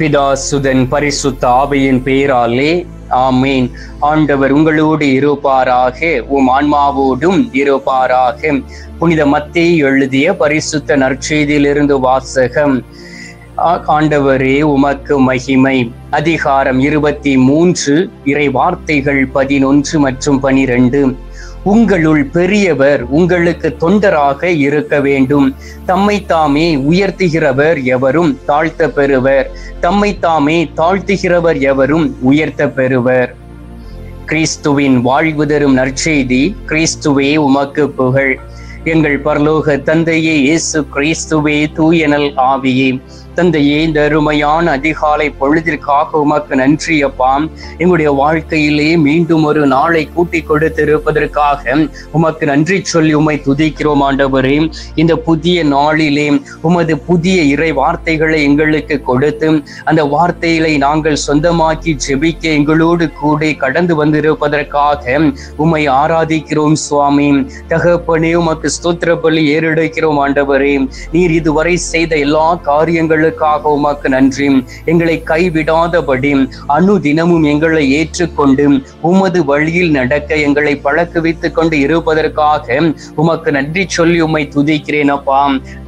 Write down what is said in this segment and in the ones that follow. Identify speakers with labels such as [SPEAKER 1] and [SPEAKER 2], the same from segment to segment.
[SPEAKER 1] பிதா சுதன் பரிசுத்த ஆவியின் பெயராலே ஆமேன். ஆண்டவர் உங்களோடு இருப்பாராக, உம் ஆன்மாவோடும் இருப்பாராக. புனித மத்தேயு எழுதிய பரிசுத்த நற்செய்தியிலிருந்து வாசகம். ஆண்டவரே உமக்கு மகிமை. அதிகாரம் 23, இறை வார்த்தைகள் 11 மற்றும் 12. உங்களுள் பெரியவர் உங்களுக்கு தொண்டராக இருக்க வேண்டும். தம்மை தாமே உயர்த்துகிறவர் எவரும் தாழ்த்த பெறுவர், தம்மை தாமே தாழ்த்துகிறவர் எவரும் உயர்த்த பெறுவர். கிறிஸ்துவின் வாழ்வு தரும் நற்செய்தி. கிறிஸ்துவே உமக்கு புகழ். எங்கள் பரலோக தந்தையே, இயேசு கிறிஸ்துவே, தூயனல் ஆவியே, தந்தையே, இந்த அருமையான அதிகாலை பொழுதிற்காக உமக்கு நன்றி அப்பா. எங்களுடைய வாழ்க்கையிலே மீண்டும் ஒரு நாளை கூட்டி கொடுத்திருப்பதற்காக உமக்கு நன்றி சொல்லி உம்மை துதிக்கிறோம் ஆண்டவரே. இந்த புதிய நாளிலே உமது புதிய இறை வார்த்தைகளை எங்களுக்கு கொடுத்து அந்த வார்த்தைகளை நாங்கள் சொந்தமாக்கி ஜெபிக்க எங்களோடு கூட கடந்து வந்திருப்பதற்காக உம்மை ஆராதிக்கிறோம் சுவாமி. தகப்பனே, உமக்கு ஸ்தோத்திர பலி ஏறெடுக்கிறோம் ஆண்டவரே. நீர் இதுவரை செய்த எல்லா காரியங்களுக்காக உமக்கு நன்றி. எங்களை கைவிடாதபடி அனுதினமும் எங்களை ஏற்றுக்கொண்டு உமது வழியில் நடக்க எங்களை பழக்குவித்துக் கொண்டு இருப்பதற்காக உமக்கு நன்றி சொல்லி உம்மை துதிக்கிறேன் அப்பா.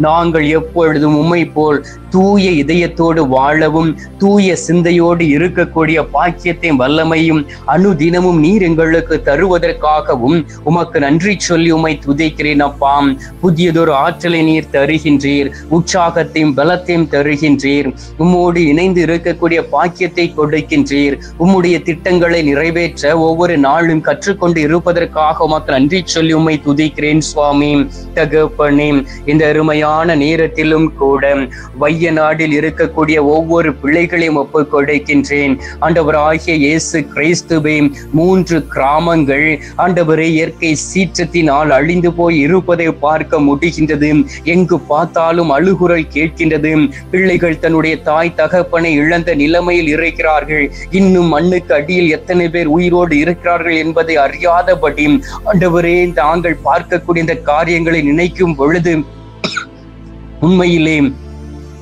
[SPEAKER 1] நாங்கள் எப்பொழுதும் உம்மை போல் தூய இதயத்தோடு வாழவும் தூய சிந்தையோடு இருக்கக்கூடிய பாக்கியத்தையும் வல்லமையும் அனுதினமும் நீர் எங்களுக்கு தருவதற்காகவும் உமக்கு நன்றி சொல்லி உம்மை துதிக்கிறேன் அப்பா. புதியதொரு ஆற்றலை நீர் தருகின்றீர், உற்சாகத்தையும் பலத்தையும் தருகின்றீர், உம்மோடு இணைந்து இருக்கக்கூடிய பாக்கியத்தை கொடுக்கின்றீர். உம்முடைய திட்டங்களை நிறைவேற்ற ஒவ்வொரு நாளும் கற்றுக்கொண்டு இருப்பதற்காக உமக்கு நன்றி சொல்லி உம்மை துதிக்கிறேன் சுவாமி. தகப்பனே, இந்த அருமையான நேரத்திலும் கூட வைய நாடில் இருக்கக்கூடிய ஒவ்வொரு பிள்ளைகளையும் ஒப்புக் கொடுக்கின்றேன் ஆண்டவராகிய இயேசு கிறிஸ்துவே. 3 கிராமங்கள் ஆண்டவரே இயற்கை சீற்றத்தினால் அழிந்து போய் இருப்பதை பார்க்க முடிகின்றது. எங்கு பார்த்தாலும் அழுகுரல் கேட்கின்றது. பிள்ளைகள் தன்னுடைய தாய் தகப்பனை இழந்த நிலைமையில் இருக்கிறார்கள். இன்னும் மண்ணுக்கு அடியில் எத்தனை பேர் உயிரோடு இருக்கிறார்கள் என்பதை அறியாதபடி ஆண்டவரே தாங்கள் பார்க்கக்கூடிய இந்த காரியங்களை நினைக்கும் பொழுது உண்மையிலே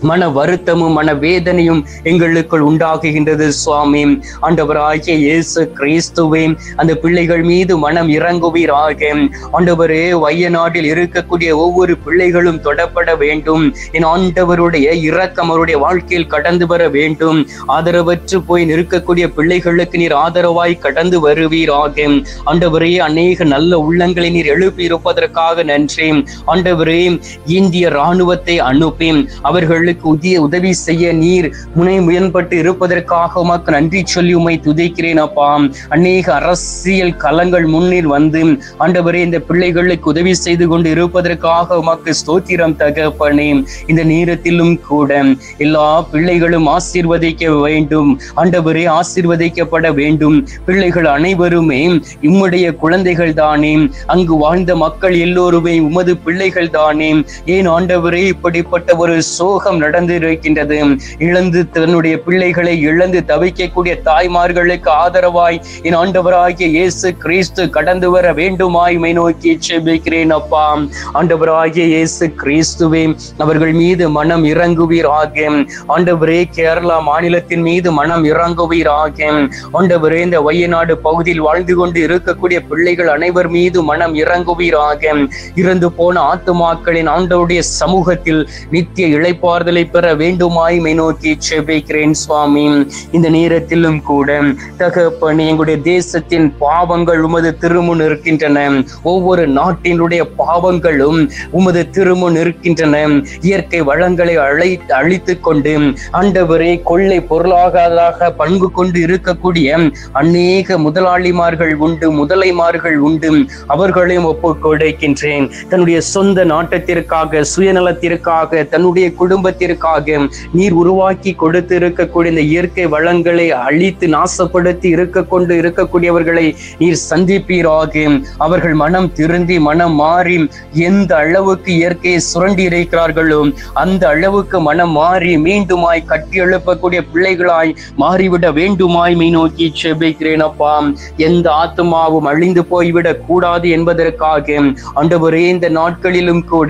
[SPEAKER 1] மன வருத்தமும் மன வேதனையும் எங்களுக்குள் உண்டாகுகின்றது சுவாமி. ஆண்டவராகிய இயேசு கிறிஸ்துவே, அந்த பிள்ளைகள் மீது மனம் இறங்குவீராக. ஆண்டவரே, வைய நாட்டில் இருக்கக்கூடிய ஒவ்வொரு பிள்ளைகளும் தொடப்பட வேண்டும். என் ஆண்டவருடைய இரக்கம் அவருடைய வாழ்க்கையில் கடந்து வர வேண்டும். ஆதரவற்று போய் நிற்கக்கூடிய பிள்ளைகளுக்கு நீர் ஆதரவாய் கடந்து வருவீராக. ஆண்டவரே, அநேக நல்ல உள்ளங்களை நீர் எழுப்பி இருப்பதற்காக நன்றி. ஆண்டவரே, இந்திய இராணுவத்தை அனுப்பி அவர்கள் உதவி செய்ய நீர் முயன்பட்டு இருப்பதற்காக உமக்கு நன்றி சொல்லி உம்மை துதிக்கிறேன் அப்பா. அநேக அரசியல் களங்கள் முன்னில் வந்து ஆண்டவரே இந்த பிள்ளைகளுக்கு உதவி செய்து கொண்டு இருப்பதற்காக உமக்கு ஸ்தோத்திரம் தகப்பனே. இந்த நேரத்திலும் கூட எல்லா பிள்ளைகளும் ஆசீர்வதிக்க வேண்டும் ஆண்டவரே, ஆசீர்வதிக்கப்பட வேண்டும். பிள்ளைகள் அனைவருமே உம்முடைய குழந்தைகள் தானே. அங்கு வாழ்ந்த மக்கள் எல்லோருமே உமது பிள்ளைகள் தானே. ஏன் ஆண்டவரே இப்படிப்பட்ட ஒரு சோகம் நடந்து இருக்கின்றது? இழந்து தன்னுடைய பிள்ளைகளை இழந்து தவிக்கக்கூடிய தாய்மார்களுக்கு ஆதரவாய் என் ஆண்டவராகிய இயேசு கிறிஸ்து கடந்து வர வேண்டுமாய் மை நோக்கி ஜெபிக்கிறேன் அப்பா. ஆண்டவராகிய இயேசு கிறிஸ்துவே, அவர்கள் மீது மனம் இறங்குவீராக. ஆண்டவரே, கேரளா மாநிலத்தின் மீது மனம் இறங்குவீராக. ஆண்டவரே, இந்த வயநாடு பகுதியில் வாழ்ந்து கொண்டு இருக்கக்கூடிய பிள்ளைகள் அனைவர் மீது மனம் இறங்குவீராக. இறந்து போன ஆத்துமாக்களின் ஆண்டவருடைய சமூகத்தில் நித்திய இளைப்பாறுதலை பெற வேண்டுமாய் மை நோக்கி ஜெபிக்கிறேன் சுவாமி. இந்த நேரத்திலும் கூட தகப்பனே, எங்களுடைய தேசத்தின் பாவங்கள் உமது திருமுன் இருக்கின்றன. ஒவ்வொரு நாட்டினுடைய பாவங்களும் உமது திருமுன் இருக்கின்றன. இயற்கை வளங்களை அழித்து கொண்டு ஆண்டவரே கொள்ளை பொருளாதார பண்பு கொண்டு இருக்கக்கூடிய அநேக முதலாளிமார்கள் உண்டு, முதலைமார்கள் உண்டு. அவர்களையும் ஒப்புக் கொடுக்கின்றேன். தன்னுடைய சொந்த நாட்டத்திற்காக, சுயநலத்திற்காக, தன்னுடைய குடும்பத்திற்காக நீர் உருவாக்கி கொடுத்து இருக்கக்கூடிய இந்த இயற்கை வளங்களை அழித்து நாசப்படுத்தி இருக்கக்கூடியவர்களை நீர் சந்திப்பீராக. அவர்கள் மனம் திருந்தி மனம் மாறி எந்த அளவுக்கு இயற்கையை சுரண்டி இருக்கிறார்களோ அந்த அளவுக்கு மனம் மாறி மீண்டுமாய் கட்டி எழுப்பக்கூடிய பிள்ளைகளாய் மாறிவிட வேண்டுமாய் மை நோக்கி ஜெபிக்கிறேன் அப்பா. எந்த ஆத்மாவும் அழிந்து போய்விடக் கூடாது என்பதற்காக ஆண்டவரே இந்த நாட்களிலும் கூட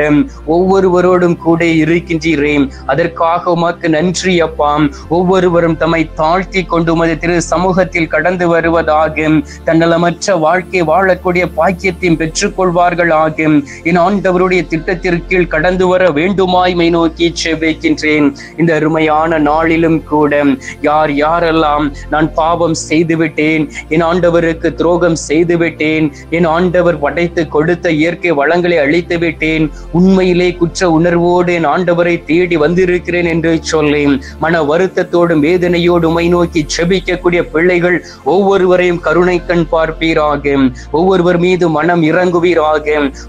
[SPEAKER 1] ஒவ்வொருவரோடும் கூட இருக்கின்றீரே. அதற்காக உமக்கு நன்றி அப்பா. ஒவ்வொருவரும் தம்மை தாழ்த்தி கொண்டு உமது திரு சமூகத்தில் கடந்து வருவதாக தன்னலமற்ற வாழ்க்கை வாழக்கூடிய பாக்கியத்தையும் பெற்றுக்கொள்வார்கள் ஆகும். என் ஆண்டவருடைய திட்டத்திற்கு கடந்து வர வேண்டுமாய்மை நோக்கி செபிக்கின்றேன். இந்த அருமையான நாளிலும் கூட யார் யாரெல்லாம் நான் பாவம் செய்துவிட்டேன், என் ஆண்டவருக்கு துரோகம் செய்துவிட்டேன், என் ஆண்டவர் படைத்து கொடுத்த இயற்கை வளங்களை அழித்து விட்டேன், உண்மையிலே குற்ற உணர்வோடு என் ஆண்டவரை தேடி வந்திருக்கிறேன் என்று சொல்லி மன வருத்தத்தோடும் வேதனையோடு உம்மை நோக்கி செபிக்கக்கூடிய பிள்ளைகள் ஒவ்வொருவரையும் கருணை கண் பார்ப்பீராக. ஒவ்வொருவர் மீது மனம் இறங்குவீராக.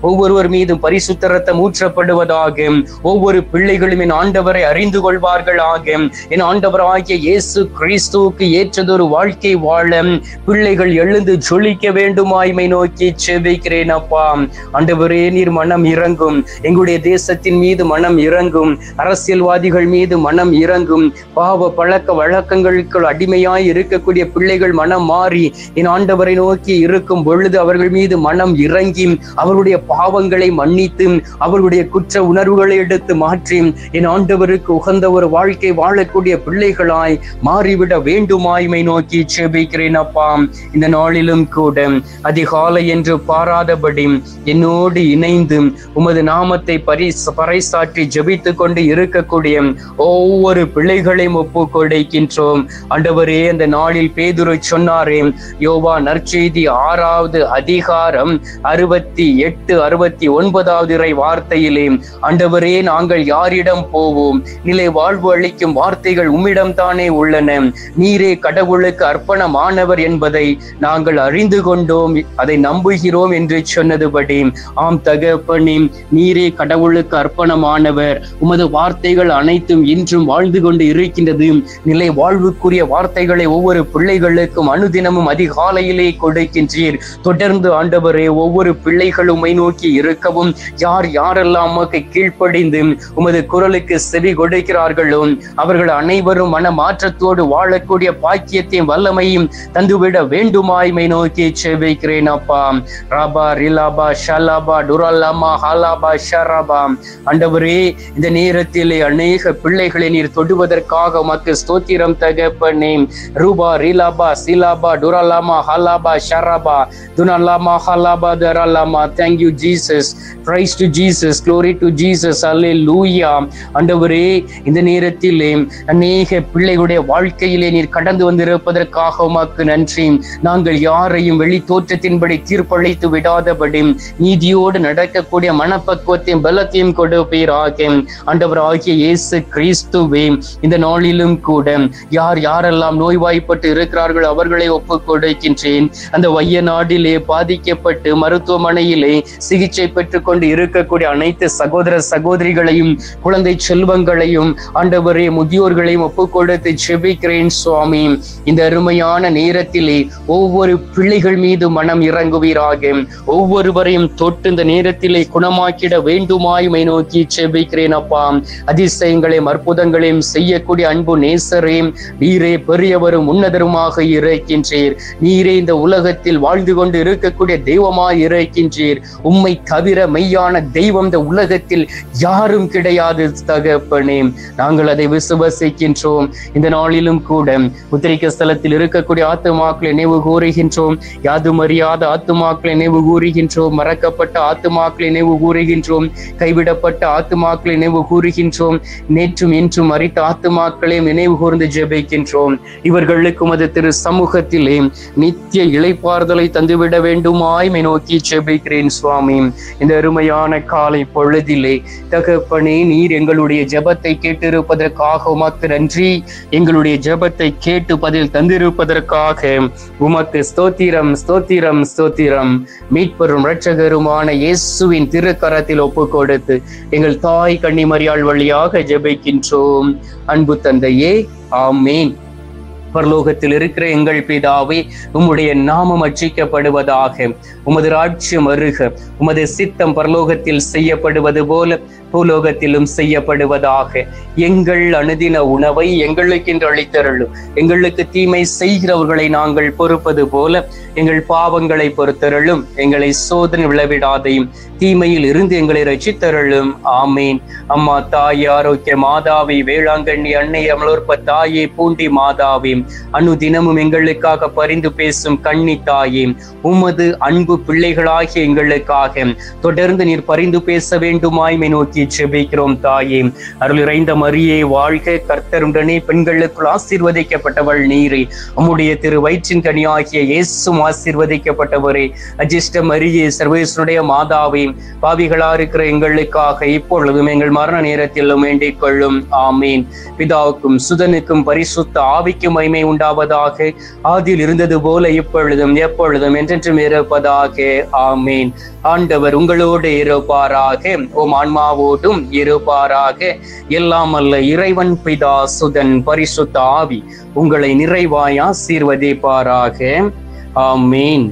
[SPEAKER 1] ஒவ்வொருவர் மீதும் பரிசுத்த இரத்தம் ஊற்றப்படுவதாக. ஒவ்வொரு பிள்ளைகளும் என் ஆண்டவரை அறிந்து கொள்வார்களாக. என் ஆண்டவராகிய இயேசு கிறிஸ்துவுக்கு ஏற்றதொரு வாழ்க்கை வாழ பிள்ளைகள் எழுந்து ஜொலிக்க வேண்டுமாய்மை நோக்கி செபிக்கிறேன் அப்பா. ஆண்டவரே, நீர் மனம் இறங்கும். எங்களுடைய தேசத்தின் மீது மனம் இறங்கும். அரசியல்வாதிகள் மீது மனம் இறங்கும். பாவ பழக்க வழக்கங்களுக்கு அடிமையாய் இருக்கக்கூடிய பிள்ளைகள் மனம் மாறி என் ஆண்டவரை நோக்கி இருக்கும் பொழுது அவர்கள் மீது மனம் இறங்கி அவர்களுடைய பாவங்களை மன்னித்து அவர்களுடைய குற்ற உணர்வுகளை எடுத்து மாற்றி என் ஆண்டவருக்கு உகந்த ஒரு வாழ்க்கை வாழக்கூடிய பிள்ளைகளாய் மாறிவிட வேண்டுமாய்மை நோக்கி செபிக்கிறேன் அப்பா. இந்த நாளிலும் கூட அதிகாலை என்று பாராதபடி என்னோடு இணைந்து உமது நாமத்தை பறைசாற்றி ஜெபித்து கொண்டு இருக்கக்கூடிய ஒவ்வொரு பிள்ளைகளையும் ஒப்பு கொடுக்கின்றோம். ஆண்டவரே, அந்த நாளில் பேதுரு சொன்னாரே, யோவா நற்செய்தி 6வது அதிகாரம் 68, 69வது இறை வார்த்தையிலே, ஆண்டவரே, நாங்கள் யாரிடம் போவோம்? நிலை வாழ்வு அளிக்கும் வார்த்தைகள் உம்மிடம் தானே உள்ளன. நீரே கடவுளுக்கு அர்ப்பணமானவர் என்பதை நாங்கள் அறிந்து கொண்டோம், அதை நம்புகிறோம் என்று சொன்னதுபடி ஆம் தகப்பனே, நீரே கடவுளுக்கு அர்ப்பணமானவர். உமது வார்த்தைகள் அனைத்தும் இன்றும் வாழ்ந்து கொண்டு இருக்கின்றது. நிலை வாழ்வுக்குரிய வார்த்தைகளை ஒவ்வொரு பிள்ளைகளுக்கும் அனுதினமும் அதிகாலையிலே கொடுக்கின்றீர். தொடர்ந்து ஆண்டவரே, ஒவ்வொரு பிள்ளைகளும் உம்மை நோக்கி இருக்கவும், யார் யாரெல்லாம் உமக்கு கீழ்ப்படிந்து உமது குரலுக்கு செவி கொடுக்கிறார்களோ அவர்கள் அனைவரும் மன மாற்றத்தோடு வாழக்கூடிய பாக்கியத்தையும் வல்லமையும் தந்துவிட வேண்டுமாய்மை நோக்கி செபிக்கிறேன் அப்பா. ராபா ரிலாபா ஷலாபா டுரல்லாமா ஹாலாபா ஷராபா. ஆண்டவரே, இந்த நேரத்திலே அநேக பிள்ளைகளை நீர் தொடுவதற்காக உமக்கு ஸ்தோத்திரம் தகப்பனே. ரூபா ரிலாபா சிலாபா டுரல்லாமா ஹாலாபா ஷராபா துனல்லாமா ஹாலாபா தரல்லாமா. Thank you Jesus. Praise to Jesus. Glory to Jesus. Hallelujah. ஆண்டவரே, இந்த நேரத்திலே அநேக பிள்ளைகளுடைய வாழ்க்கையிலே நீர் கடந்து வந்திருப்பதற்காக உமக்கு நன்றி. நாங்கள் யாரையும் வெளி தோற்றத்தின்படி தீர்ப்பளித்து விடாதபடி நீதியோடு நடக்கக்கூடிய மனப்பக்குவத்தையும் பலத்தையும் கொடுப்பீராக. ஆண்டவராகிய இயேசு கிறிஸ்துவே, இந்த நாளிலும் கூட யார் யாரெல்லாம் நோய்வாய்ப்பட்டு இருக்கிறார்கள் அவர்களை ஒப்புக் கொடுக்கின்றேன். அந்த வைய நாடிலே பாதிக்கப்பட்டு மருத்துவமனையிலே சிகிச்சை பெற்றுக் கொண்டு இருக்கக்கூடிய அனைத்து சகோதர சகோதரிகளையும் குழந்தை செல்வங்களையும் ஆண்டவரே முதியோர்களையும் ஒப்புக் கொடுத்து செபிக்கிறேன் சுவாமி. இந்த அருமையான நேரத்திலே ஒவ்வொரு பிள்ளைகள் மீது மனம் இறங்குவீராக. ஒவ்வொருவரையும் தொட்டு இந்த நேரத்திலே குணமாக்கிட வேண்டுமாய்மை நோக்கி செபிக்கிறேன் அப்பா. அதிசயங்களையும் அற்புதங்களையும் செய்யக்கூடிய அன்பு நேசரே, நீரே பெரியவரும் உன்னதருமாக இருக்கின்றீர். நீரே இந்த உலகத்தில் வாழ்ந்து கொண்டு இருக்கக்கூடிய தெய்வமாய் இருக்கின்றீர். உம்மை தவிர மெய்யான தெய்வம் இந்த உலகத்தில் யாரும் கிடையாது தகப்பனே. நாங்கள் அதை விசுவசிக்கின்றோம். இந்த நாளிலும் கூட உத்திரிக்க ஸ்தலத்தில் இருக்கக்கூடிய ஆத்துமாக்களை நினைவு கூறுகின்றோம். யாதும் அறியாத ஆத்துமாக்களை நினைவு கூறுகின்றோம். மறக்கப்பட்ட ஆத்துமாக்களை நினைவு கூறுகின்றோம். கைவிடப்பட்ட ஆத்துமாக்களை நினைவு கூறுகின்றோம். நேற்றும் இன்றும் மரித்த ஆத்துமாக்களை நினைவு கூர்ந்து ஜெபிக்கின்றோம். இவர்களுக்கு உமது திரு சமூகத்திலே நித்திய இளைப்பாறுதலை தந்துவிட வேண்டுமாய்மை நோக்கி ஜெபிக்கிறேன் சுவாமி. இந்த அருமையான காலை பொழுதிலே தகப்பனே, நீர் எங்களுடைய ஜெபத்தை கேட்டிருப்பதற்காக உமக்கு நன்றி. எங்களுடைய ஜெபத்தை கேட்டு பதில் தந்திருப்பதற்காக உமக்கு ஸ்தோத்திரம் ஸ்தோத்திரம் ஸ்தோத்திரம். மீட்பெரும் இரட்சகருமான இயேசுவின் திருக்கரத்தில் ஒப்பு கொடுத்து எங்கள் தாய் கன்னிமரியாள் வழியாக ஜெபிக்கின்றோம். அன்பு தந்தையே, ஆமேன். பரலோகத்தில் இருக்கிற எங்கள் பிதாவே, உம்முடைய நாமம் அர்ச்சிக்கப்படுவதாக. உமது ராஜ்யம் வருக. உமது சித்தம் பரலோகத்தில் செய்யப்படுவது போல பூலோகத்திலும் செய்யப்படுவதாக. எங்கள் அனுதின உணவை எங்களுக்கென்று அளித்தருளும். எங்களுக்கு தீமை செய்கிறவர்களை நாங்கள் பொறுப்பது போல எங்கள் பாவங்களை பொறுத்தருளும். எங்களை சோதனை விளைவிடாதையும் தீமையில் இருந்து எங்களை ரட்சித்தருளும். ஆமீன். அம்மா தாயே, ஆரோக்கிய மாதாவே, வேளாங்கண்ணி அன்னை, அமலோற்ப தாயே, பூண்டி மாதாவே, அனுதினமும் எங்களுக்காக பரிந்து பேசும் கன்னி தாயே, உமது அன்பு பிள்ளைகளாகிய எங்களுக்காக தொடர்ந்து நீர் பரிந்து பேச வேண்டுமாய் நோக்கி செபிக்கிறோம். தாயே, அருள் இறைந்த மரியே வாழ்க, கர்த்தருடனே பெண்களுக்குள் ஆசீர்வதிக்கப்பட்டவள் நீரே. உம்முடைய திரு வயிற்றின் கனியாகிய இயேசுவும் ஆசீர்வதிக்கப்பட்டவரே. அஜிஷ்ட மரியே, சர்வேஸ்வருடைய மாதாவே, பாவிகளா இருக்கிற எங்களுக்காக இப்பொழுதும் எங்கள் மரண நேரத்திலும் வேண்டிக் கொள்ளும். ஆமீன். பிதாவுக்கும் சுதனுக்கும் பரிசுத்த ஆவிக்கும் மகிமை உண்டாவதாக. ஆதியில் இருந்தது போல இப்பொழுதும் எப்பொழுதும் என்றென்றும் இருப்பதாக. ஆமீன். ஆண்டவர் உங்களோடு இருப்பாராக, உம் ஆன்மாவோடும் இருப்பாராக. எல்லாம் அல்ல இறைவன் பிதா, சுதன், பரிசுத்த ஆவி உங்களை நிறைவாய் ஆசீர்வதிப்பாராக. ஆமீன்.